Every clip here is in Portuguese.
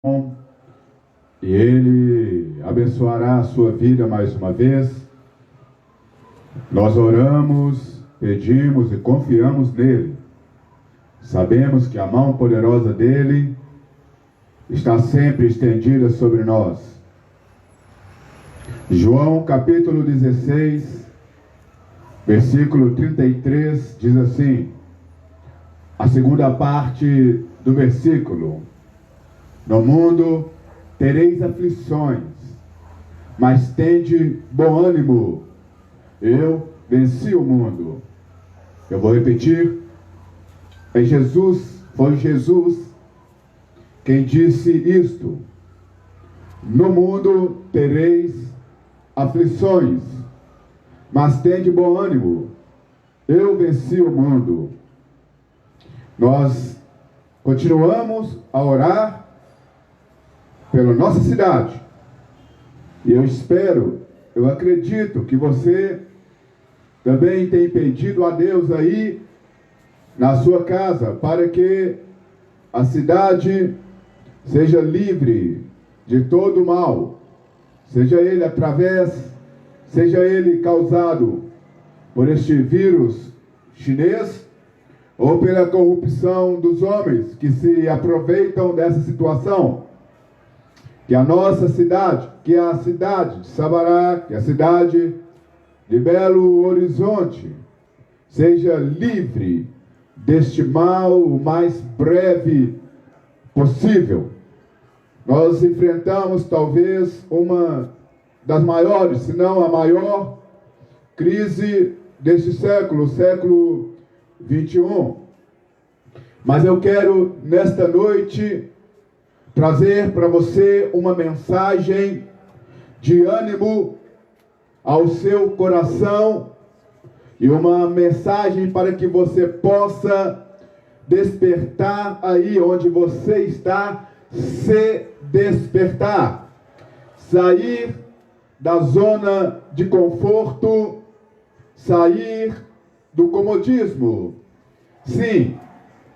e Ele abençoará a sua vida mais uma vez. Nós oramos, pedimos e confiamos nele. Sabemos que a mão poderosa dele está sempre estendida sobre nós. João capítulo 16, versículo 33 diz assim, a segunda parte do versículo: no mundo tereis aflições, mas tende bom ânimo, eu venci o mundo. Eu vou repetir, foi Jesus quem disse isto: no mundo tereis aflições, mas tende bom ânimo, eu venci o mundo. Nós continuamos a orar pela nossa cidade, e eu acredito que você também tem pedido a Deus aí na sua casa, para que a cidade seja livre de todo mal, seja ele causado por este vírus chinês, ou pela corrupção dos homens que se aproveitam dessa situação. Que a nossa cidade, que a cidade de Sabará, que a cidade de Belo Horizonte, seja livre deste mal o mais breve possível. Nós enfrentamos talvez uma das maiores, se não a maior, crise deste século, o século 21. Mas eu quero nesta noite trazer para você uma mensagem de ânimo ao seu coração e uma mensagem para que você possa despertar aí onde você está, se despertar, sair da zona de conforto, sair do comodismo. Sim,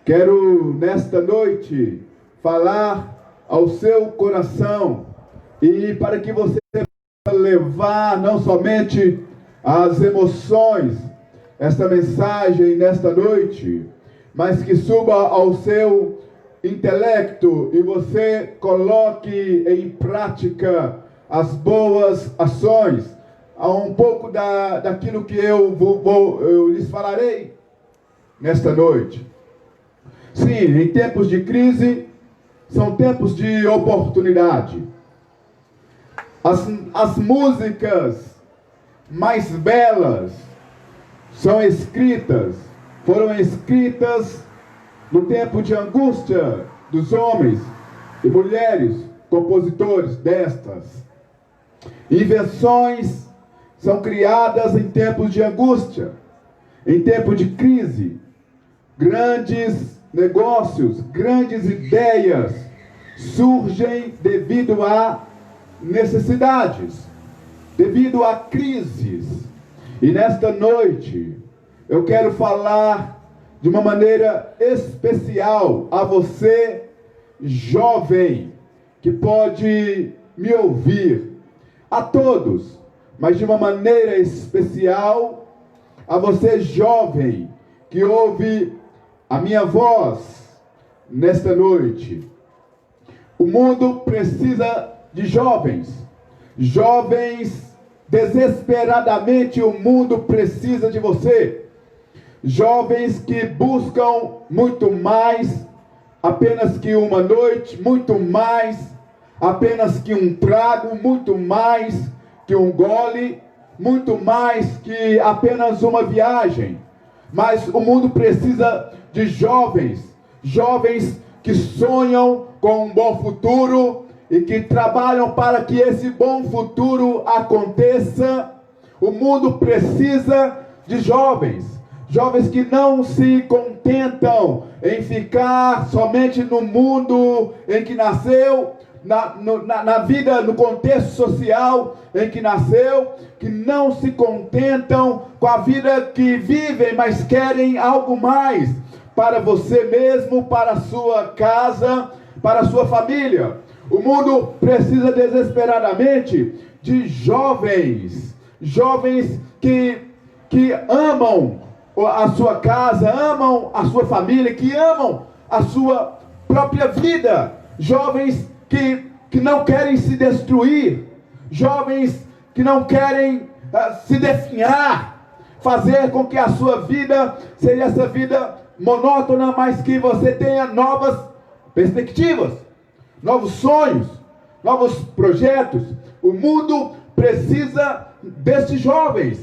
quero nesta noite falar ao seu coração, e para que você possa levar não somente as emoções, esta mensagem nesta noite, mas que suba ao seu intelecto e você coloque em prática as boas ações. Há um pouco daquilo que eu lhes falarei nesta noite. Sim, em tempos de crise, são tempos de oportunidade. As músicas mais belas foram escritas no tempo de angústia dos homens e mulheres, compositores destas. Invenções são criadas em tempos de angústia, em tempo de crise. Grandes negócios, grandes ideias surgem devido a necessidades, devido a crises. E nesta noite eu quero falar de uma maneira especial a você, jovem, que pode me ouvir, a todos, mas de uma maneira especial a você, jovem, que ouve a minha voz nesta noite. O mundo precisa de jovens. Jovens, desesperadamente o mundo precisa de você. Jovens que buscam muito mais apenas que uma noite, muito mais apenas que um trago, muito mais que um gole, muito mais que apenas uma viagem. Mas o mundo precisa de jovens, jovens que sonham com um bom futuro e que trabalham para que esse bom futuro aconteça. O mundo precisa de jovens, jovens que não se contentam em ficar somente no mundo em que nasceu, na vida, no contexto social em que nasceu, que não se contentam com a vida que vivem, mas querem algo mais para você mesmo, para a sua casa, para a sua família. O mundo precisa desesperadamente de jovens. Jovens que amam a sua casa, amam a sua família, que amam a sua própria vida. Jovens que não querem se destruir. Jovens que não querem se definhar. Fazer com que a sua vida seja essa vida monótona, mas que você tenha novas perspectivas, novos sonhos, novos projetos. O mundo precisa desses jovens.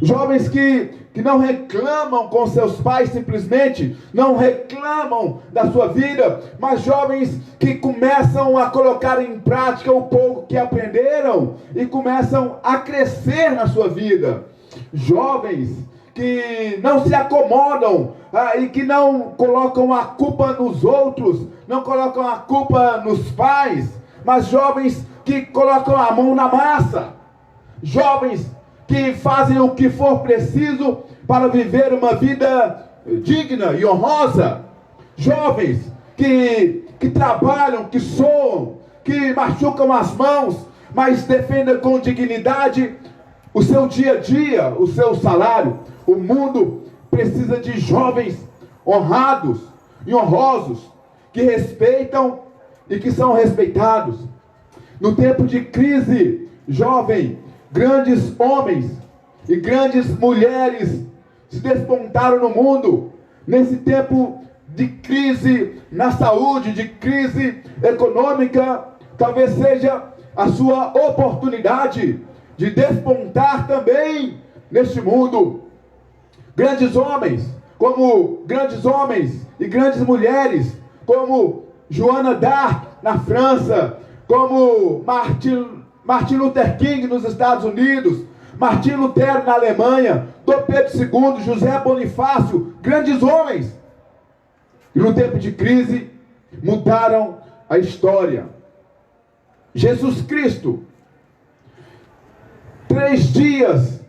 Jovens que não reclamam com seus pais simplesmente, não reclamam da sua vida, mas jovens que começam a colocar em prática o pouco que aprenderam e começam a crescer na sua vida. Jovens que não se acomodam e que não colocam a culpa nos outros, não colocam a culpa nos pais, mas jovens que colocam a mão na massa. Jovens que fazem o que for preciso para viver uma vida digna e honrosa. Jovens que trabalham, que soam, que machucam as mãos, mas defendem com dignidade o seu dia a dia, o seu salário. O mundo precisa de jovens honrados e honrosos, que respeitam e que são respeitados. No tempo de crise, jovem, grandes homens e grandes mulheres se despontaram no mundo. Nesse tempo de crise na saúde, de crise econômica, talvez seja a sua oportunidade de despontar também neste mundo. Grandes homens e grandes mulheres, como Joana d'Arc na França, como Martin Luther King nos Estados Unidos, Martim Lutero na Alemanha, Dom Pedro II, José Bonifácio, grandes homens. E no tempo de crise, mudaram a história. Jesus Cristo, 3 dias,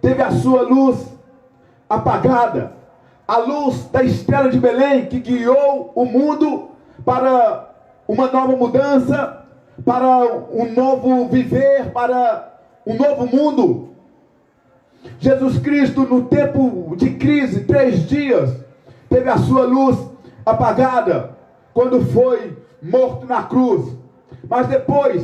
teve a sua luz apagada. A luz da estrela de Belém, que guiou o mundo para uma nova mudança, para um novo viver, para um novo mundo. Jesus Cristo, no tempo de crise, 3 dias, teve a sua luz apagada, quando foi morto na cruz. Mas depois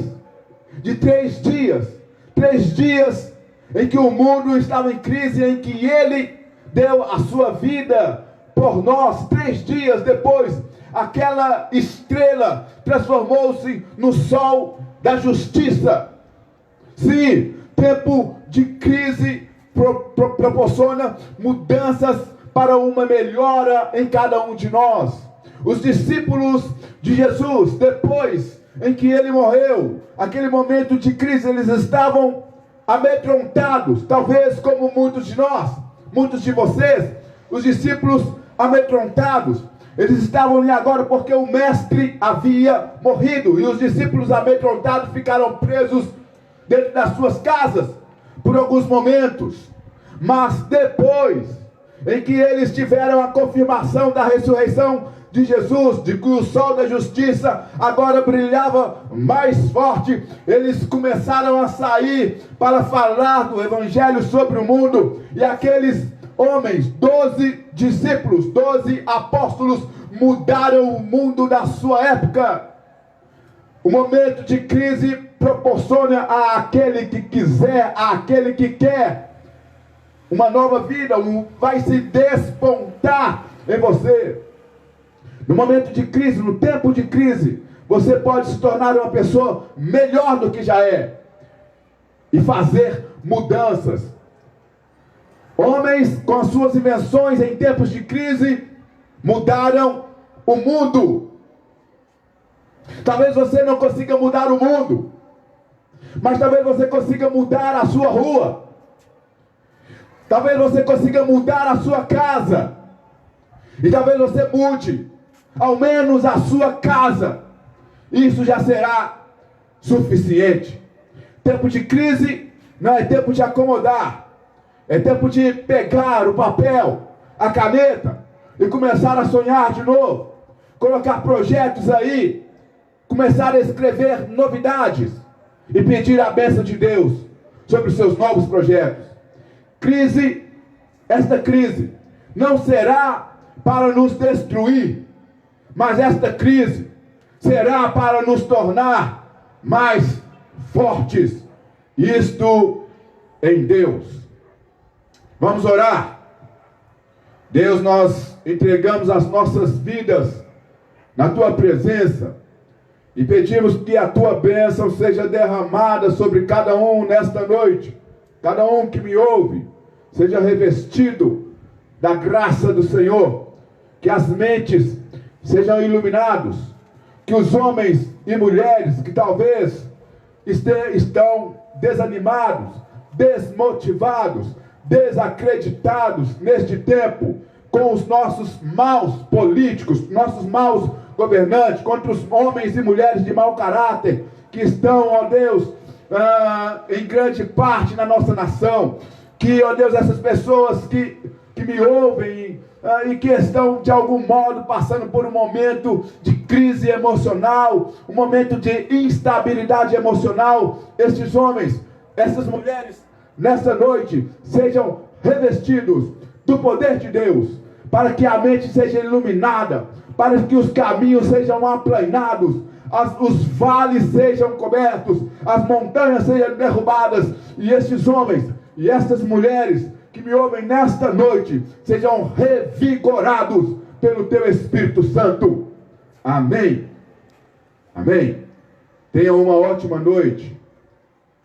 de 3 dias em que o mundo estava em crise, em que Ele deu a sua vida por nós, 3 dias depois, aquela estrela transformou-se no sol da justiça. Sim, tempo de crise proporciona mudanças para uma melhora em cada um de nós. Os discípulos de Jesus, depois em que Ele morreu, aquele momento de crise, eles estavam amedrontados, talvez como muitos de nós, muitos de vocês, os discípulos amedrontados. Eles estavam ali agora porque o mestre havia morrido, e os discípulos amedrontados ficaram presos dentro das suas casas por alguns momentos. Mas depois em que eles tiveram a confirmação da ressurreição de Jesus, de que o sol da justiça agora brilhava mais forte, eles começaram a sair para falar do evangelho sobre o mundo. E aqueles homens, 12 discípulos, 12 apóstolos, mudaram o mundo da sua época. O momento de crise proporciona àquele que quiser, àquele que quer, uma nova vida, vai se despontar em você. No momento de crise, no tempo de crise, você pode se tornar uma pessoa melhor do que já é e fazer mudanças. Homens com as suas invenções em tempos de crise mudaram o mundo. Talvez você não consiga mudar o mundo, mas talvez você consiga mudar a sua rua. Talvez você consiga mudar a sua casa. E talvez você mude ao menos a sua casa. Isso já será suficiente. Tempo de crise não é tempo de acomodar. É tempo de pegar o papel, a caneta e começar a sonhar de novo. Colocar projetos aí. começar a escrever novidades e pedir a bênção de Deus sobre os seus novos projetos. Esta crise não será para nos destruir, mas esta crise será para nos tornar mais fortes. Isto em Deus. Vamos orar. Deus, nós entregamos as nossas vidas na Tua presença e pedimos que a Tua bênção seja derramada sobre cada um nesta noite. Cada um que me ouve seja revestido da graça do Senhor, que as mentes sejam iluminados, que os homens e mulheres que talvez estão desanimados, desmotivados, desacreditados neste tempo, com os nossos maus políticos, nossos maus governantes, contra os homens e mulheres de mau caráter, que estão, ó Deus, em grande parte na nossa nação, que, ó Deus, essas pessoas que me ouvem e que estão de algum modo passando por um momento de crise emocional, um momento de instabilidade emocional, esses homens, essas mulheres, nessa noite, sejam revestidos do poder de Deus, para que a mente seja iluminada, para que os caminhos sejam aplanados, os vales sejam cobertos, as montanhas sejam derrubadas, e esses homens e essas mulheres que me ouvem nesta noite sejam revigorados pelo Teu Espírito Santo. Amém. Amém. Tenham uma ótima noite,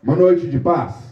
uma noite de paz.